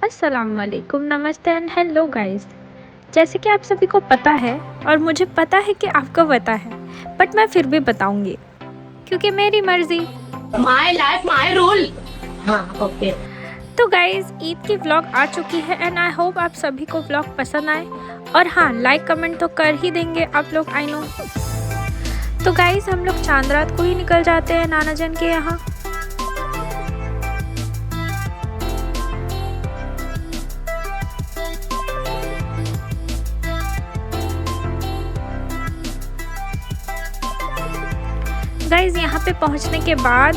अस्सलाम वालेकुम, नमस्ते एंड हेलो गाइस। जैसे कि आप सभी को पता है और मुझे पता है कि आपको पता है, बट मैं फिर भी बताऊंगी क्योंकि मेरी मर्जी। My life my rule. हाँ ओके। तो गाइस, ईद की व्लॉग आ चुकी है एंड आई होप आप सभी को व्लॉग पसंद आए। और हाँ, लाइक कमेंट तो कर ही देंगे आप लोग, आई नो। तो गाइस, हम लोग चांद रात को ही निकल जाते हैं नाना जान के यहाँ। गाइज, यहाँ पे पहुँचने के बाद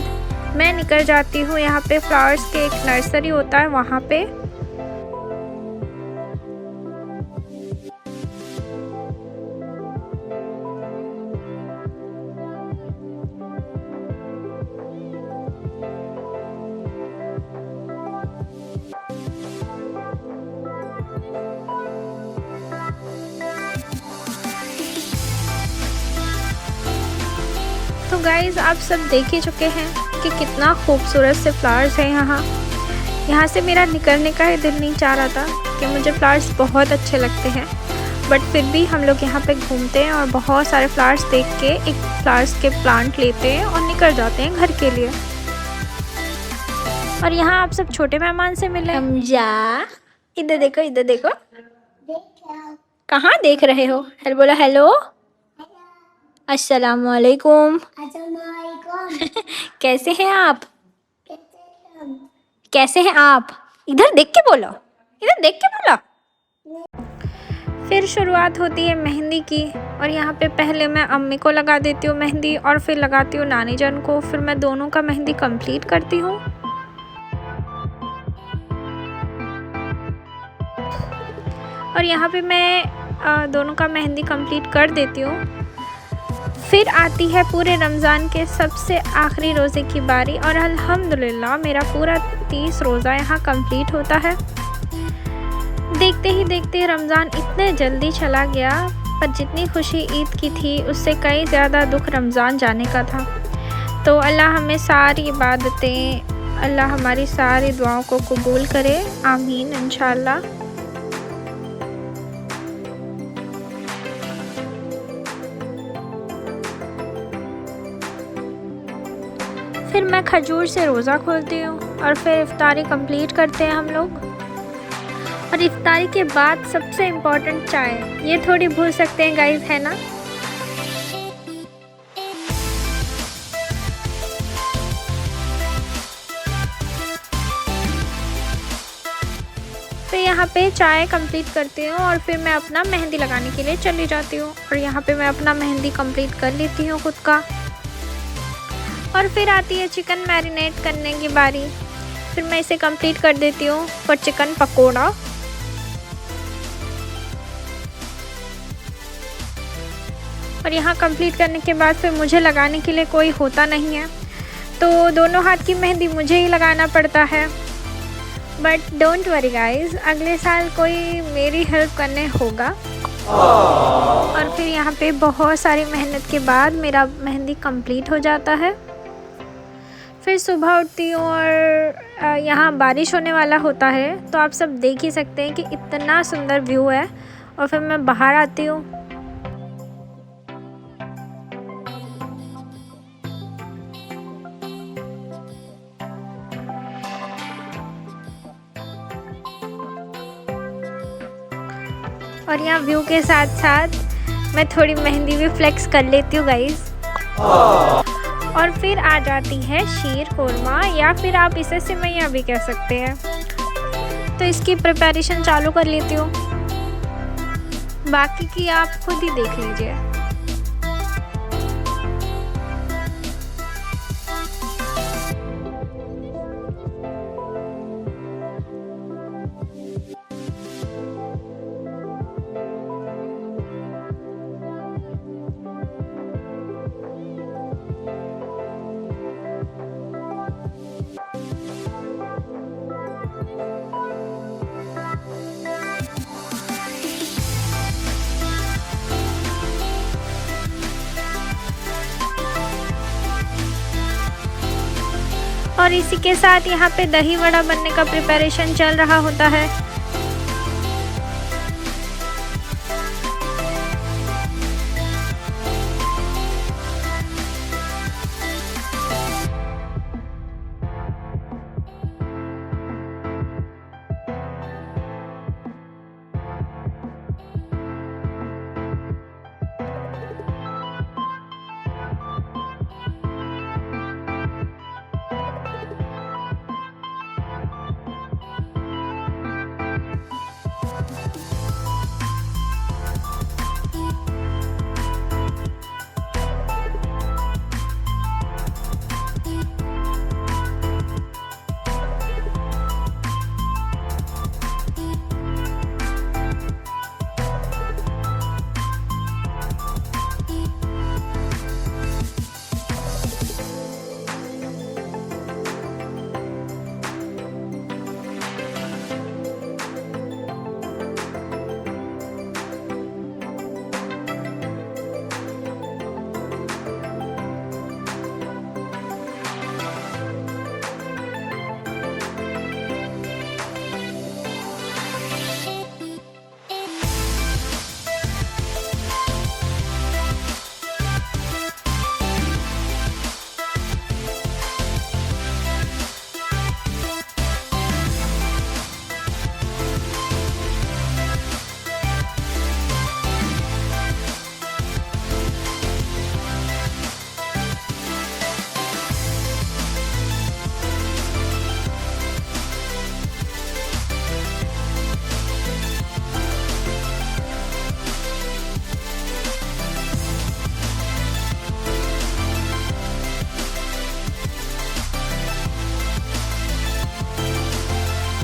मैं निकल जाती हूँ। यहाँ पे फ्लावर्स के एक नर्सरी होता है, वहाँ पे। तो गाइज, आप सब देख ही चुके हैं कि कितना खूबसूरत से फ्लावर्स है यहाँ से मेरा निकलने का ही दिल नहीं चाह रहा था कि मुझे फ्लावर्स बहुत अच्छे लगते हैं, बट फिर भी हम लोग यहाँ पे घूमते हैं और बहुत सारे फ्लावर्स देख के एक फ्लावर्स के प्लांट लेते हैं और निकल जाते हैं घर के लिए। और यहाँ आप सब छोटे मेहमान से मिले। हमजा, इधर देखो, इधर देखो। कहाँ देख रहे हो? हेलो बोला, हेलो। अस्सलाम वालेकुम। कैसे हैं आप? कैसे हैं आप? इधर देख के बोलो, इधर देख के बोलो। फिर शुरुआत होती है मेहंदी की, और यहाँ पे पहले मैं अम्मी को लगा देती हूँ मेहंदी और फिर लगाती हूँ नानी जान को। फिर मैं दोनों का मेहंदी कंप्लीट करती हूँ। और यहाँ पे मैं दोनों का मेहंदी कंप्लीट कर देती हूँ। फिर आती है पूरे रमज़ान के सबसे आखिरी रोज़े की बारी, और अल्हम्दुलिल्लाह मेरा पूरा 30 रोज़ा यहाँ कंप्लीट होता है। देखते ही देखते रमज़ान इतने जल्दी चला गया, पर जितनी खुशी ईद की थी उससे कई ज़्यादा दुख रमज़ान जाने का था। तो अल्लाह हमें सारी इबादतें, अल्लाह हमारी सारी दुआओं को कबूल करे, आमीन इंशाअल्लाह। फिर मैं खजूर से रोज़ा खोलती हूँ और फिर इफ्तारी कंप्लीट करते हैं हम लोग। और इफ्तारी के बाद सबसे इम्पोर्टेंट चाय, ये थोड़ी भूल सकते हैं गाइस, है ना। फिर यहाँ पे चाय कंप्लीट करती हूँ और फिर मैं अपना मेहंदी लगाने के लिए चली जाती हूँ। और यहाँ पे मैं अपना मेहंदी कंप्लीट कर लेती हूँ खुद का। और फिर आती है चिकन मैरिनेट करने की बारी। फिर मैं इसे कंप्लीट कर देती हूँ फॉर चिकन पकोड़ा। और यहाँ कंप्लीट करने के बाद फिर मुझे लगाने के लिए कोई होता नहीं है, तो दोनों हाथ की मेहंदी मुझे ही लगाना पड़ता है। बट डोंट वरी गाइस, अगले साल कोई मेरी हेल्प करने होगा। और फिर यहाँ पे बहुत सारी मेहनत के बाद मेरा मेहंदी कंप्लीट हो जाता है। फिर सुबह उठती हूँ और यहाँ बारिश होने वाला होता है, तो आप सब देख ही सकते हैं कि इतना सुंदर व्यू है। और फिर मैं बाहर आती हूँ। और यहाँ व्यू के साथ साथ मैं थोड़ी मेहंदी भी फ्लेक्स कर लेती हूँ गाइस। और फिर आ जाती है शीर कोरमा, या फिर आप इसे सिमैया भी कह सकते हैं। तो इसकी प्रिपरेशन चालू कर लेती हूँ, बाकी की आप खुद ही देख लीजिए। और इसी के साथ यहाँ पे दही वड़ा बनने का प्रिपरेशन चल रहा होता है।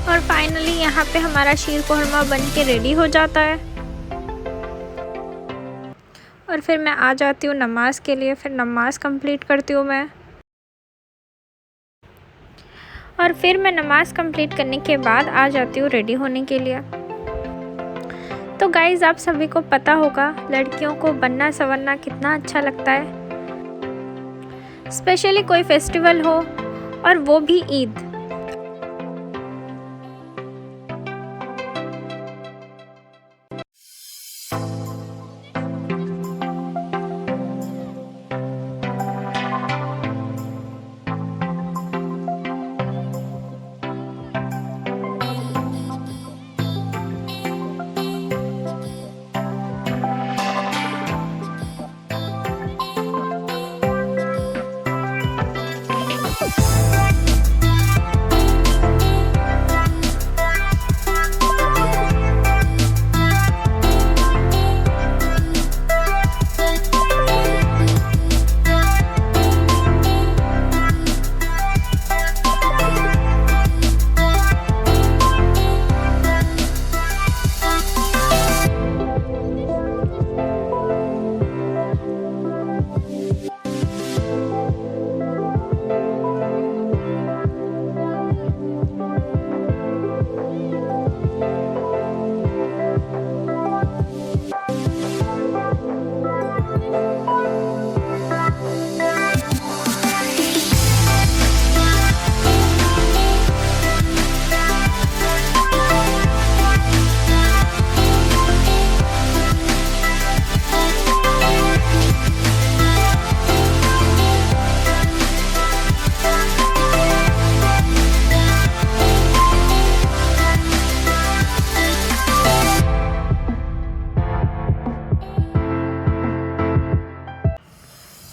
और फाइनली यहाँ पे हमारा शीर कोरमा बन के रेडी हो जाता है। और फिर मैं आ जाती हूँ नमाज़ के लिए, फिर नमाज़ कंप्लीट करती हूँ मैं। और फिर मैं नमाज़ कंप्लीट करने के बाद आ जाती हूँ रेडी होने के लिए। तो गाइज़, आप सभी को पता होगा लड़कियों को बनना संवरना कितना अच्छा लगता है, स्पेशली कोई फेस्टिवल हो और वो भी ईद।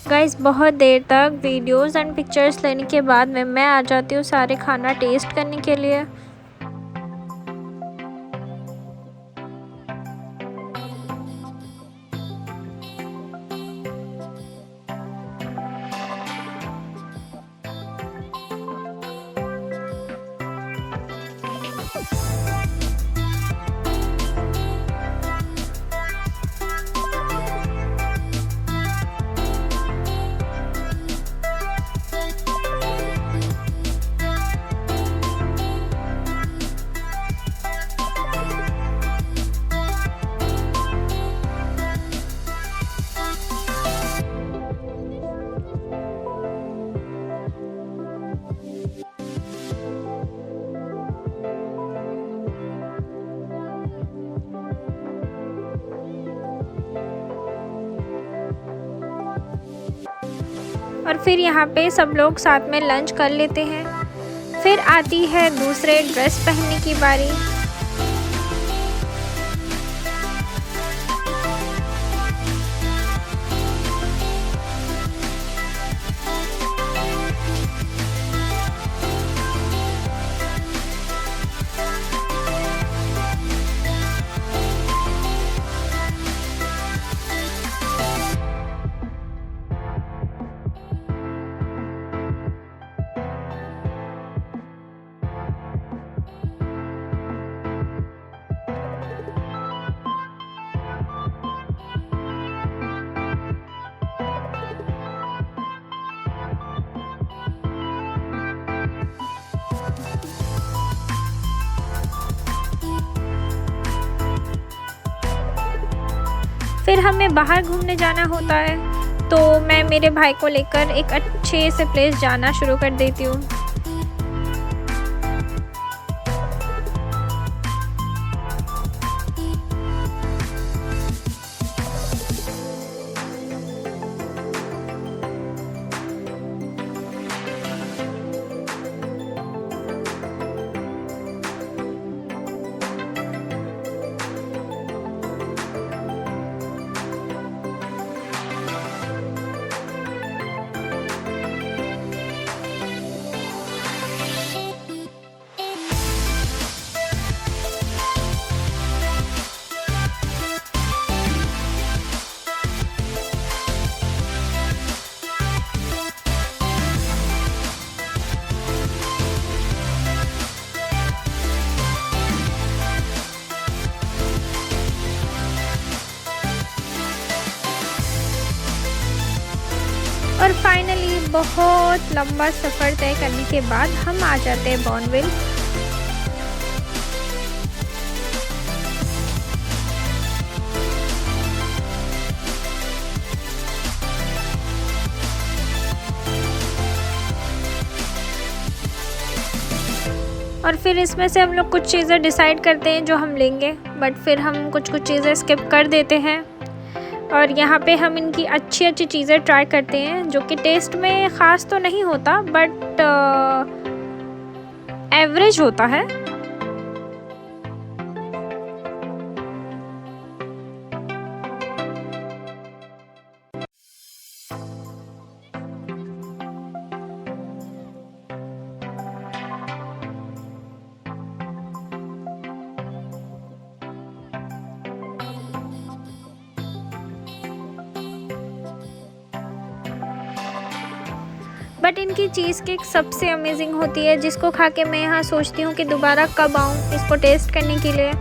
गाइस, बहुत देर तक वीडियोस एंड पिक्चर्स लेने के बाद में मैं आ जाती हूँ सारे खाना टेस्ट करने के लिए। और फिर यहाँ पे सब लोग साथ में लंच कर लेते हैं। फिर आती है दूसरे ड्रेस पहनने की बारी। फिर हमें बाहर घूमने जाना होता है, तो मैं मेरे भाई को लेकर एक अच्छे से प्लेस जाना शुरू कर देती हूँ। और फाइनली बहुत लंबा सफ़र तय करने के बाद हम आ जाते हैं बॉर्नविल। और फिर इसमें से हम लोग कुछ चीज़ें डिसाइड करते हैं जो हम लेंगे, बट फिर हम कुछ चीज़ें स्किप कर देते हैं। और यहाँ पे हम इनकी अच्छी चीज़ें ट्राई करते हैं जो कि टेस्ट में ख़ास तो नहीं होता, बट एवरेज होता है। बट इनकी चीज़ केक सबसे अमेजिंग होती है, जिसको खा के मैं यहाँ सोचती हूँ कि दोबारा कब आऊँ इसको टेस्ट करने के लिए।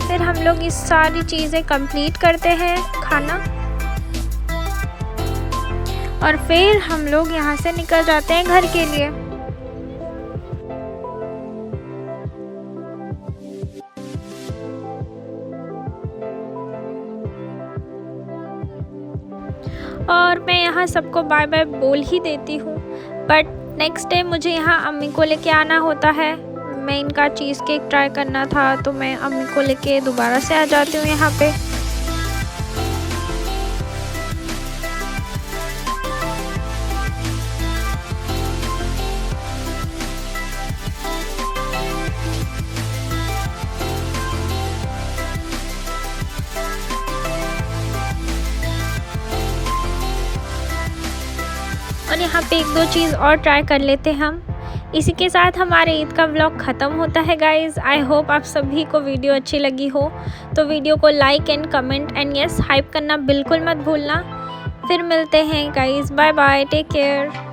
फिर हम लोग इस सारी चीज़ें कंप्लीट करते हैं खाना, और फिर हम लोग यहाँ से निकल जाते हैं घर के लिए। और मैं यहाँ सबको बाय बाय बोल ही देती हूँ, बट नेक्स्ट डे मुझे यहाँ अम्मी को लेके आना होता है। मैं इनका चीज़ केक ट्राई करना था, तो मैं अम्मी को लेके दोबारा से आ जाती हूँ यहाँ पे। और यहाँ पे एक दो चीज़ और ट्राई कर लेते हैं हम। इसी के साथ हमारे ईद का व्लॉग ख़त्म होता है गाइज़। आई होप आप सभी को वीडियो अच्छी लगी हो, तो वीडियो को लाइक एंड कमेंट एंड यस हाइप करना बिल्कुल मत भूलना। फिर मिलते हैं guys, bye bye, take care.